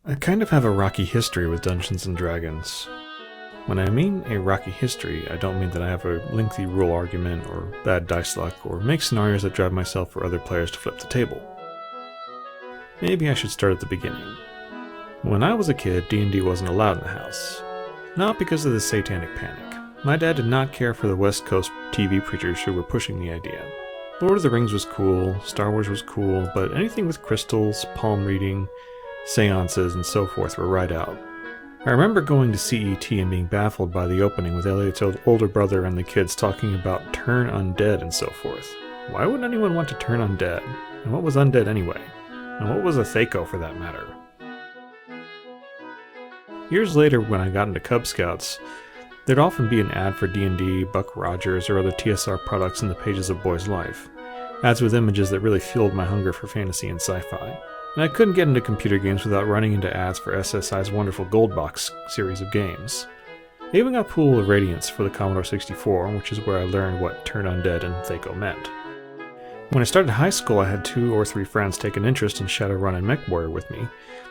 I kind of have a rocky history with Dungeons & Dragons. When I mean a rocky history, I don't mean that I have a lengthy rule argument or bad dice luck or make scenarios that drive myself or other players to flip the table. Maybe I should start at the beginning. When I was a kid, D&D wasn't allowed in the house. Not because of the satanic panic. My dad did not care for the West Coast TV preachers who were pushing the idea. Lord of the Rings was cool, Star Wars was cool, but anything with crystals, palm reading, seances, and so forth were right out. I remember going to CET and being baffled by the opening with Elliot's older brother and the kids talking about turn undead and so forth. Why would anyone want to turn undead? And what was undead anyway? And what was a Thaco for that matter? Years later, when I got into Cub Scouts, there'd often be an ad for D&D, Buck Rogers, or other TSR products in the pages of Boy's Life. Ads with images that really fueled my hunger for fantasy and sci-fi. And I couldn't get into computer games without running into ads for SSI's wonderful Gold Box series of games. I even got Pool of Radiance for the Commodore 64, which is where I learned what Turn Undead and Thaco meant. When I started high school, I had 2 or 3 friends take an interest in Shadowrun and MechWarrior with me,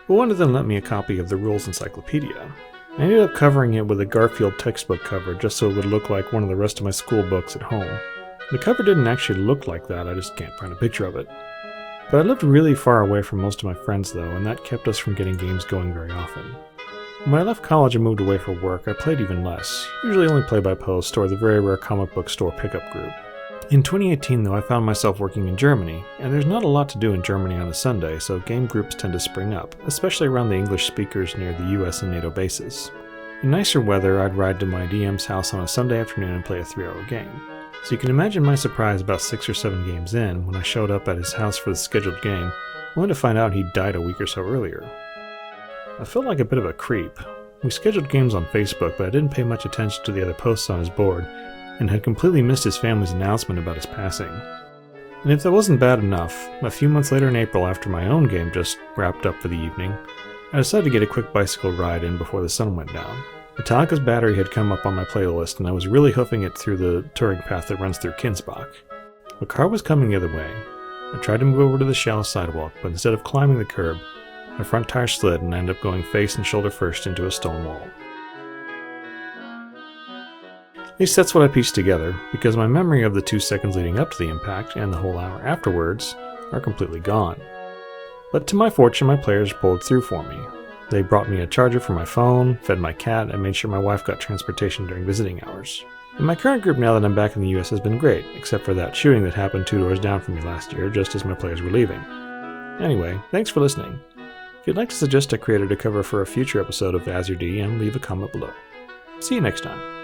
but one of them lent me a copy of the Rules Encyclopedia. I ended up covering it with a Garfield textbook cover just so it would look like one of the rest of my school books at home. The cover didn't actually look like that, I just can't find a picture of it. But I lived really far away from most of my friends though, and that kept us from getting games going very often. When I left college and moved away for work, I played even less, usually only play by post or the very rare comic book store pickup group. In 2018 though, I found myself working in Germany, and there's not a lot to do in Germany on a Sunday, so game groups tend to spring up, especially around the English speakers near the US and NATO bases. In nicer weather, I'd ride to my DM's house on a Sunday afternoon and play a 3-hour game. So you can imagine my surprise about 6 or 7 games in when I showed up at his house for the scheduled game, only to find out he'd died a week or so earlier. I felt like a bit of a creep. We scheduled games on Facebook, but I didn't pay much attention to the other posts on his board, and had completely missed his family's announcement about his passing. And if that wasn't bad enough, a few months later in April, after my own game just wrapped up for the evening, I decided to get a quick bicycle ride in before the sun went down. Metallica's Battery had come up on my playlist, and I was really hoofing it through the touring path that runs through Kinsbach. The car was coming the other way. I tried to move over to the shallow sidewalk, but instead of climbing the curb, my front tire slid and I ended up going face and shoulder first into a stone wall. At least that's what I pieced together, because my memory of the 2 seconds leading up to the impact and the whole hour afterwards are completely gone. But to my fortune, my players pulled through for me. They brought me a charger for my phone, fed my cat, and made sure my wife got transportation during visiting hours. And my current group now that I'm back in the US has been great, except for that shooting that happened 2 doors down from me last year, just as my players were leaving. Anyway, thanks for listening. If you'd like to suggest a creator to cover for a future episode of As Your DM, leave a comment below. See you next time.